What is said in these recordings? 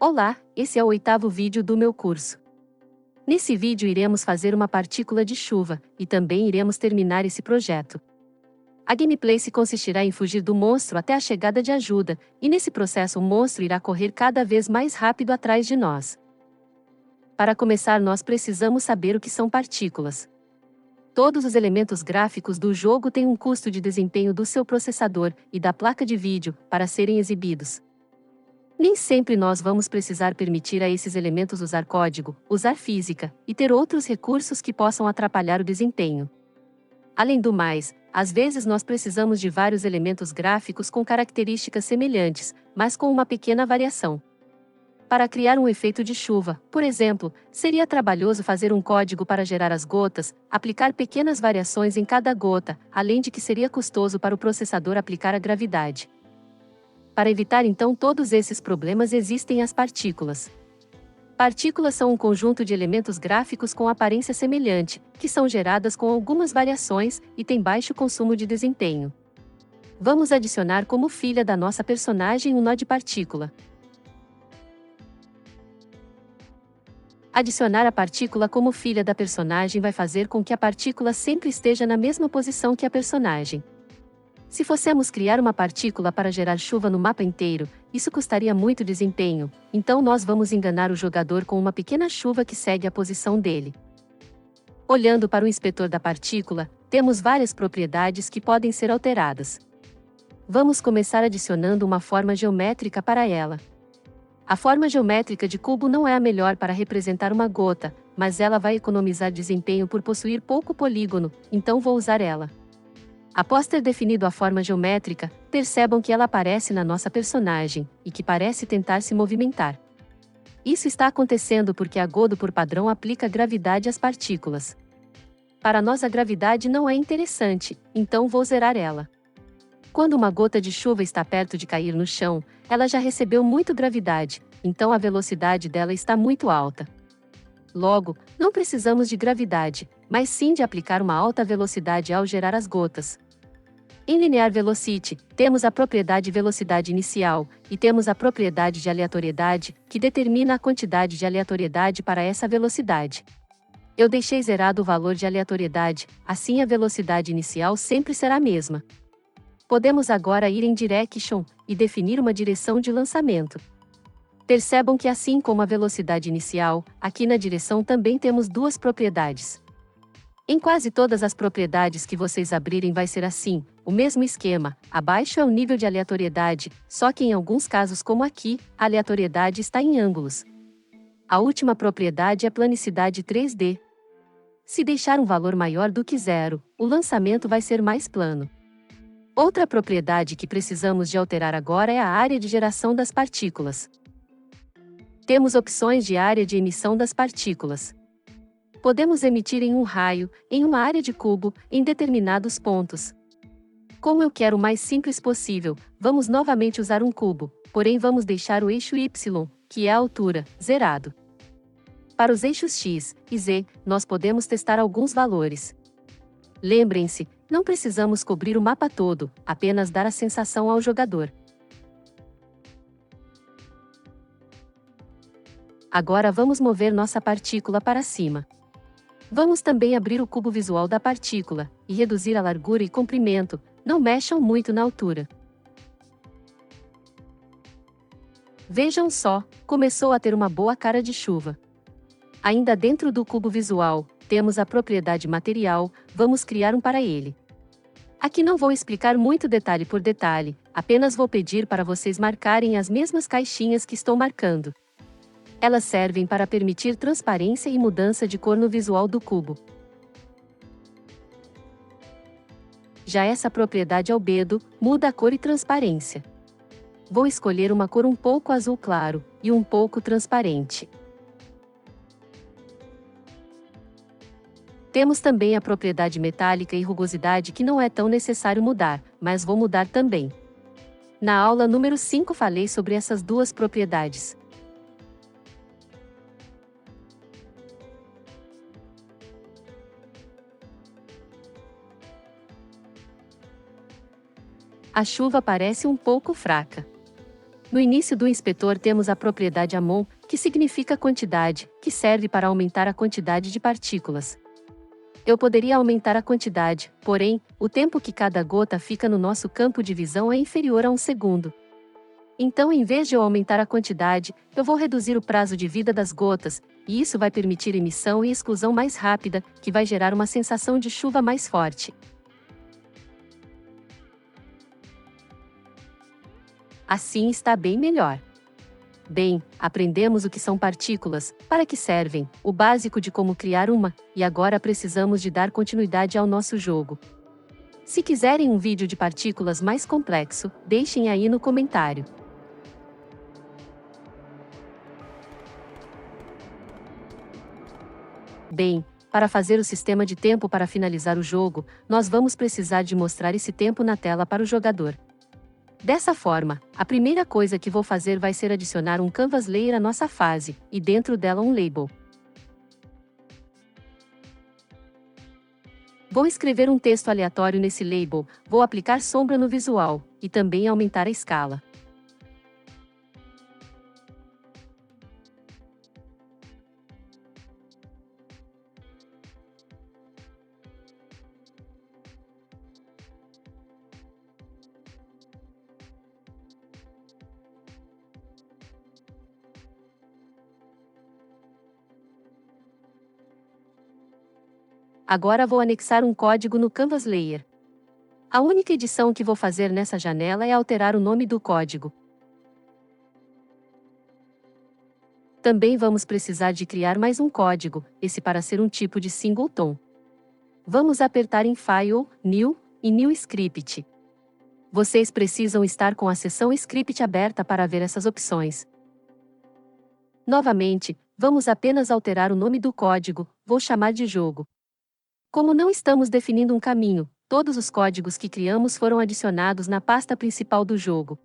Olá, esse é o 8º vídeo do meu curso. Nesse vídeo iremos fazer uma partícula de chuva, e também iremos terminar esse projeto. A gameplay se consistirá em fugir do monstro até a chegada de ajuda, e nesse processo o monstro irá correr cada vez mais rápido atrás de nós. Para começar nós precisamos saber o que são partículas. Todos os elementos gráficos do jogo têm um custo de desempenho do seu processador e da placa de vídeo, para serem exibidos. Nem sempre nós vamos precisar permitir a esses elementos usar código, usar física, e ter outros recursos que possam atrapalhar o desempenho. Além do mais, às vezes nós precisamos de vários elementos gráficos com características semelhantes, mas com uma pequena variação. Para criar um efeito de chuva, por exemplo, seria trabalhoso fazer um código para gerar as gotas, aplicar pequenas variações em cada gota, além de que seria custoso para o processador aplicar a gravidade. Para evitar então todos esses problemas existem as partículas. Partículas são um conjunto de elementos gráficos com aparência semelhante, que são geradas com algumas variações e têm baixo consumo de desempenho. Vamos adicionar como filha da nossa personagem um nó de partícula. Adicionar a partícula como filha da personagem vai fazer com que a partícula sempre esteja na mesma posição que a personagem. Se fossemos criar uma partícula para gerar chuva no mapa inteiro, isso custaria muito desempenho, então nós vamos enganar o jogador com uma pequena chuva que segue a posição dele. Olhando para o inspetor da partícula, temos várias propriedades que podem ser alteradas. Vamos começar adicionando uma forma geométrica para ela. A forma geométrica de cubo não é a melhor para representar uma gota, mas ela vai economizar desempenho por possuir pouco polígono, então vou usar ela. Após ter definido a forma geométrica, percebam que ela aparece na nossa personagem, e que parece tentar se movimentar. Isso está acontecendo porque a Godot por padrão aplica gravidade às partículas. Para nós a gravidade não é interessante, então vou zerar ela. Quando uma gota de chuva está perto de cair no chão, ela já recebeu muito gravidade, então a velocidade dela está muito alta. Logo, não precisamos de gravidade, mas sim de aplicar uma alta velocidade ao gerar as gotas. Em Linear Velocity, temos a propriedade velocidade inicial, e temos a propriedade de aleatoriedade, que determina a quantidade de aleatoriedade para essa velocidade. Eu deixei zerado o valor de aleatoriedade, assim a velocidade inicial sempre será a mesma. Podemos agora ir em Direction, e definir uma direção de lançamento. Percebam que assim como a velocidade inicial, aqui na direção também temos duas propriedades. Em quase todas as propriedades que vocês abrirem vai ser assim, o mesmo esquema, abaixo é o nível de aleatoriedade, só que em alguns casos como aqui, a aleatoriedade está em ângulos. A última propriedade é planicidade 3D. Se deixar um valor maior do que zero, o lançamento vai ser mais plano. Outra propriedade que precisamos de alterar agora é a área de geração das partículas. Temos opções de área de emissão das partículas. Podemos emitir em um raio, em uma área de cubo, em determinados pontos. Como eu quero o mais simples possível, vamos novamente usar um cubo, porém vamos deixar o eixo Y, que é a altura, zerado. Para os eixos X e Z, nós podemos testar alguns valores. Lembrem-se, não precisamos cobrir o mapa todo, apenas dar a sensação ao jogador. Agora vamos mover nossa partícula para cima. Vamos também abrir o cubo visual da partícula, e reduzir a largura e comprimento, não mexam muito na altura. Vejam só, começou a ter uma boa cara de chuva. Ainda dentro do cubo visual, temos a propriedade material, vamos criar um para ele. Aqui não vou explicar muito detalhe por detalhe, apenas vou pedir para vocês marcarem as mesmas caixinhas que estou marcando. Elas servem para permitir transparência e mudança de cor no visual do cubo. Já essa propriedade albedo, muda a cor e transparência. Vou escolher uma cor um pouco azul claro, e um pouco transparente. Temos também a propriedade metálica e rugosidade que não é tão necessário mudar, mas vou mudar também. Na aula número 5 falei sobre essas duas propriedades. A chuva parece um pouco fraca. No início do inspetor temos a propriedade amount, que significa quantidade, que serve para aumentar a quantidade de partículas. Eu poderia aumentar a quantidade, porém, o tempo que cada gota fica no nosso campo de visão é inferior a 1 segundo. Então, em vez de eu aumentar a quantidade, eu vou reduzir o prazo de vida das gotas, e isso vai permitir emissão e exclusão mais rápida, que vai gerar uma sensação de chuva mais forte. Assim está bem melhor. Bem, aprendemos o que são partículas, para que servem, o básico de como criar uma, e agora precisamos de dar continuidade ao nosso jogo. Se quiserem um vídeo de partículas mais complexo, deixem aí no comentário. Bem, para fazer o sistema de tempo para finalizar o jogo, nós vamos precisar de mostrar esse tempo na tela para o jogador. Dessa forma, a primeira coisa que vou fazer vai ser adicionar um Canvas Layer à nossa fase, e dentro dela um label. Vou escrever um texto aleatório nesse label, vou aplicar sombra no visual, e também aumentar a escala. Agora vou anexar um código no Canvas Layer. A única edição que vou fazer nessa janela é alterar o nome do código. Também vamos precisar de criar mais um código, esse para ser um tipo de singleton. Vamos apertar em File, New, e New Script. Vocês precisam estar com a seção Script aberta para ver essas opções. Novamente, vamos apenas alterar o nome do código, vou chamar de jogo. Como não estamos definindo um caminho, todos os códigos que criamos foram adicionados na pasta principal do jogo.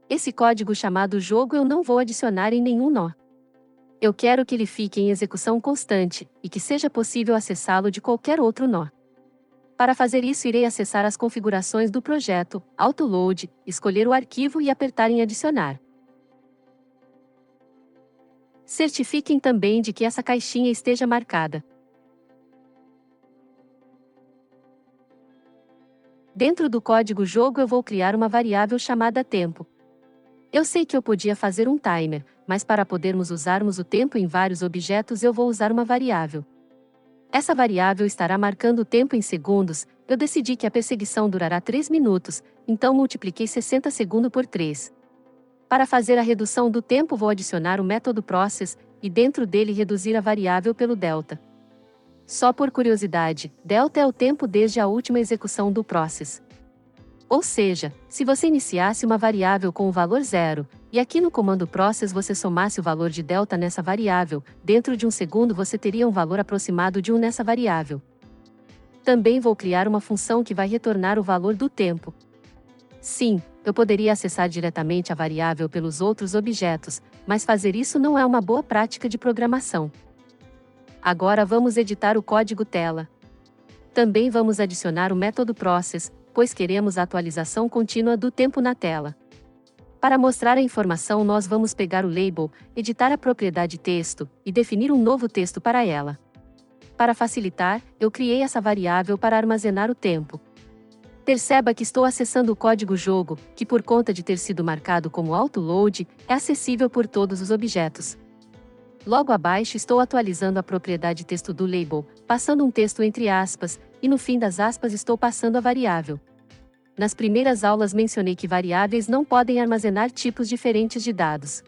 Esse código chamado jogo eu não vou adicionar em nenhum nó. Eu quero que ele fique em execução constante, e que seja possível acessá-lo de qualquer outro nó. Para fazer isso irei acessar as configurações do projeto, Autoload, escolher o arquivo e apertar em adicionar. Certifiquem também de que essa caixinha esteja marcada. Dentro do código jogo eu vou criar uma variável chamada tempo. Eu sei que eu podia fazer um timer, mas para podermos usarmos o tempo em vários objetos eu vou usar uma variável. Essa variável estará marcando o tempo em segundos, eu decidi que a perseguição durará 3 minutos, então multipliquei 60 segundos por 3. Para fazer a redução do tempo vou adicionar o método process, e dentro dele reduzir a variável pelo delta. Só por curiosidade, delta é o tempo desde a última execução do process. Ou seja, se você iniciasse uma variável com o valor 0, e aqui no comando process você somasse o valor de delta nessa variável, dentro de um segundo você teria um valor aproximado de 1 nessa variável. Também vou criar uma função que vai retornar o valor do tempo. Sim, eu poderia acessar diretamente a variável pelos outros objetos, mas fazer isso não é uma boa prática de programação. Agora vamos editar o código tela. Também vamos adicionar o método process, pois queremos a atualização contínua do tempo na tela. Para mostrar a informação nós vamos pegar o label, editar a propriedade texto, e definir um novo texto para ela. Para facilitar, eu criei essa variável para armazenar o tempo. Perceba que estou acessando o código jogo, que por conta de ter sido marcado como autoload, é acessível por todos os objetos. Logo abaixo estou atualizando a propriedade texto do label, passando um texto entre aspas, e no fim das aspas estou passando a variável. Nas primeiras aulas mencionei que variáveis não podem armazenar tipos diferentes de dados.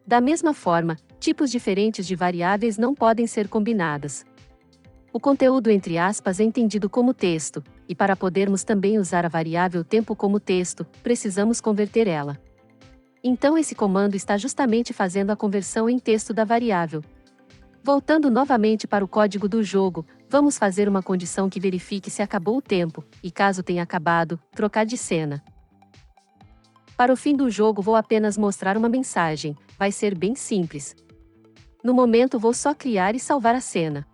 Da mesma forma, tipos diferentes de variáveis não podem ser combinadas. O conteúdo entre aspas é entendido como texto, e para podermos também usar a variável tempo como texto, precisamos converter ela. Então esse comando está justamente fazendo a conversão em texto da variável. Voltando novamente para o código do jogo, vamos fazer uma condição que verifique se acabou o tempo, e caso tenha acabado, trocar de cena. Para o fim do jogo vou apenas mostrar uma mensagem, vai ser bem simples. No momento vou só criar e salvar a cena.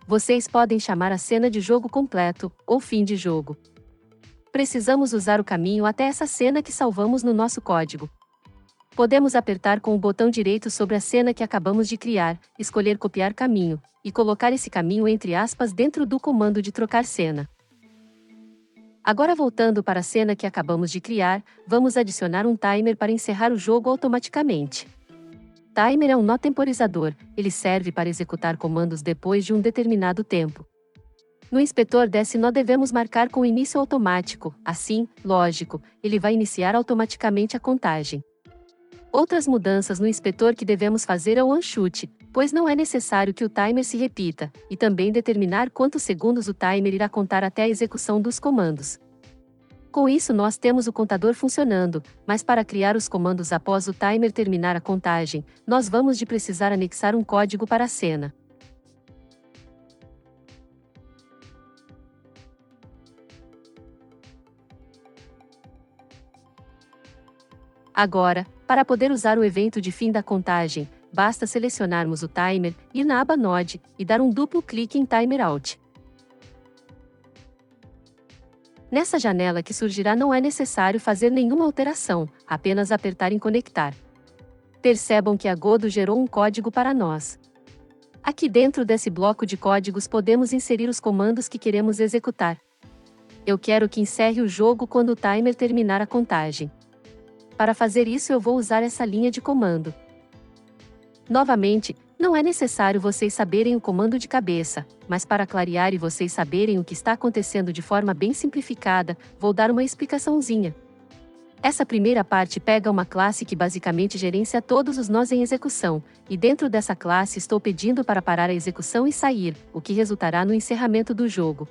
Vocês podem chamar a cena de jogo completo, ou fim de jogo. Precisamos usar o caminho até essa cena que salvamos no nosso código. Podemos apertar com o botão direito sobre a cena que acabamos de criar, escolher copiar caminho, e colocar esse caminho entre aspas dentro do comando de trocar cena. Agora voltando para a cena que acabamos de criar, vamos adicionar um timer para encerrar o jogo automaticamente. Timer é um nó temporizador, ele serve para executar comandos depois de um determinado tempo. No inspetor desse nó devemos marcar com início automático, assim, lógico, ele vai iniciar automaticamente a contagem. Outras mudanças no inspetor que devemos fazer é o one-shot, pois não é necessário que o timer se repita, e também determinar quantos segundos o timer irá contar até a execução dos comandos. Com isso nós temos o contador funcionando, mas para criar os comandos após o timer terminar a contagem, nós vamos de precisar anexar um código para a cena. Agora, para poder usar o evento de fim da contagem, basta selecionarmos o timer, ir na aba Node, e dar um duplo clique em Timer Out. Nessa janela que surgirá não é necessário fazer nenhuma alteração, apenas apertar em Conectar. Percebam que a Godot gerou um código para nós. Aqui dentro desse bloco de códigos podemos inserir os comandos que queremos executar. Eu quero que encerre o jogo quando o timer terminar a contagem. Para fazer isso eu vou usar essa linha de comando. Novamente, não é necessário vocês saberem o comando de cabeça, mas para clarear e vocês saberem o que está acontecendo de forma bem simplificada, vou dar uma explicaçãozinha. Essa primeira parte pega uma classe que basicamente gerencia todos os nós em execução, e dentro dessa classe estou pedindo para parar a execução e sair, o que resultará no encerramento do jogo.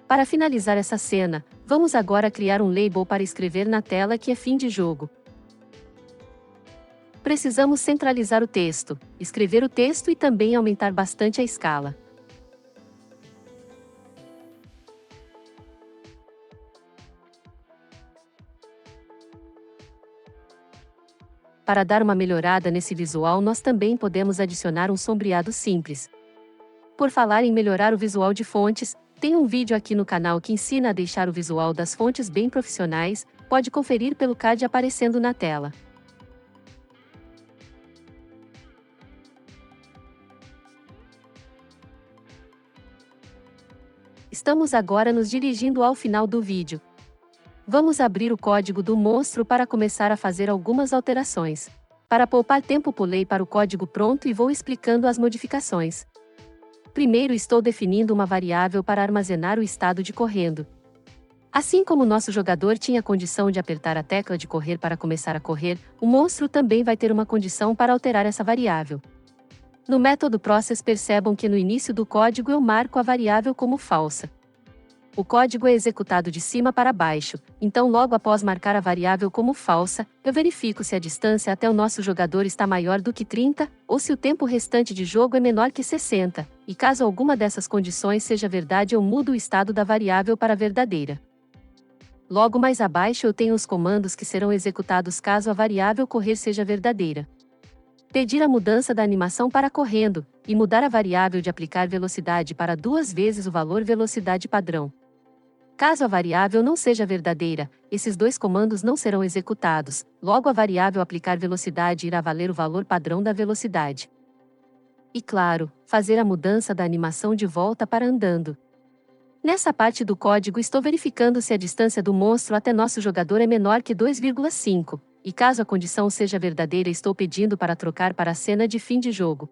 Para finalizar essa cena, vamos agora criar um label para escrever na tela que é fim de jogo. Precisamos centralizar o texto, escrever o texto e também aumentar bastante a escala. Para dar uma melhorada nesse visual nós também podemos adicionar um sombreado simples. Por falar em melhorar o visual de fontes, tem um vídeo aqui no canal que ensina a deixar o visual das fontes bem profissionais, pode conferir pelo card aparecendo na tela. Estamos agora nos dirigindo ao final do vídeo. Vamos abrir o código do monstro para começar a fazer algumas alterações. Para poupar tempo pulei para o código pronto e vou explicando as modificações. Primeiro estou definindo uma variável para armazenar o estado de correndo. Assim como nosso jogador tinha condição de apertar a tecla de correr para começar a correr, o monstro também vai ter uma condição para alterar essa variável. No método process percebam que no início do código eu marco a variável como falsa. O código é executado de cima para baixo, então logo após marcar a variável como falsa, eu verifico se a distância até o nosso jogador está maior do que 30, ou se o tempo restante de jogo é menor que 60, e caso alguma dessas condições seja verdade eu mudo o estado da variável para verdadeira. Logo mais abaixo eu tenho os comandos que serão executados caso a variável correr seja verdadeira. Pedir a mudança da animação para correndo, e mudar a variável de aplicar velocidade para 2 vezes o valor velocidade padrão. Caso a variável não seja verdadeira, esses dois comandos não serão executados, logo a variável aplicar velocidade irá valer o valor padrão da velocidade. E claro, fazer a mudança da animação de volta para andando. Nessa parte do código estou verificando se a distância do monstro até nosso jogador é menor que 2,5, e caso a condição seja verdadeira estou pedindo para trocar para a cena de fim de jogo.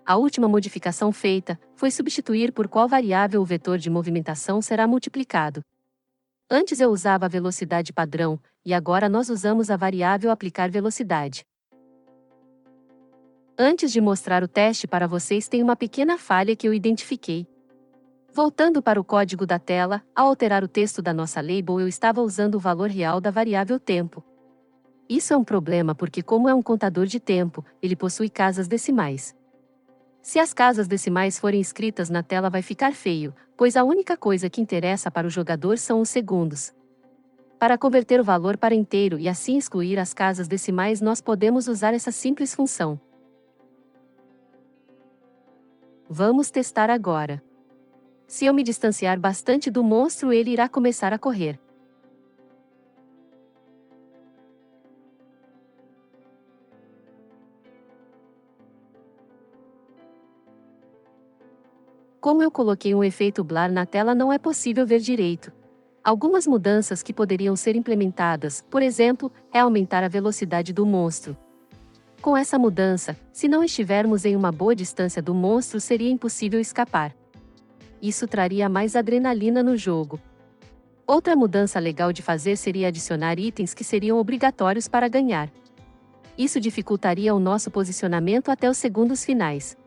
A última modificação feita foi substituir por qual variável o vetor de movimentação será multiplicado. Antes eu usava a velocidade padrão, e agora nós usamos a variável aplicar velocidade. Antes de mostrar o teste para vocês tem uma pequena falha que eu identifiquei. Voltando para o código da tela, ao alterar o texto da nossa label eu estava usando o valor real da variável tempo. Isso é um problema porque como é um contador de tempo, ele possui casas decimais. Se as casas decimais forem escritas na tela vai ficar feio, pois a única coisa que interessa para o jogador são os segundos. Para converter o valor para inteiro e assim excluir as casas decimais nós podemos usar essa simples função. Vamos testar agora. Se eu me distanciar bastante do monstro, ele irá começar a correr. Como eu coloquei um efeito blur na tela, não é possível ver direito. Algumas mudanças que poderiam ser implementadas, por exemplo, é aumentar a velocidade do monstro. Com essa mudança, se não estivermos em uma boa distância do monstro, seria impossível escapar. Isso traria mais adrenalina no jogo. Outra mudança legal de fazer seria adicionar itens que seriam obrigatórios para ganhar. Isso dificultaria o nosso posicionamento até os segundos finais.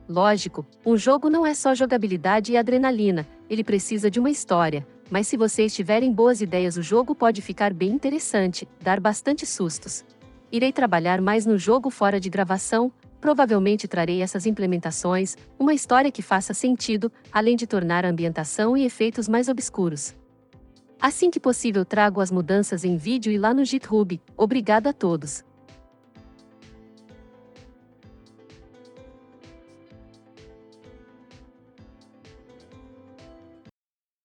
Lógico, um jogo não é só jogabilidade e adrenalina, ele precisa de uma história, mas se vocês tiverem boas ideias, o jogo pode ficar bem interessante, dar bastante sustos. Irei trabalhar mais no jogo fora de gravação, provavelmente trarei essas implementações, uma história que faça sentido, além de tornar a ambientação e efeitos mais obscuros. Assim que possível, trago as mudanças em vídeo e lá no GitHub. Obrigado a todos.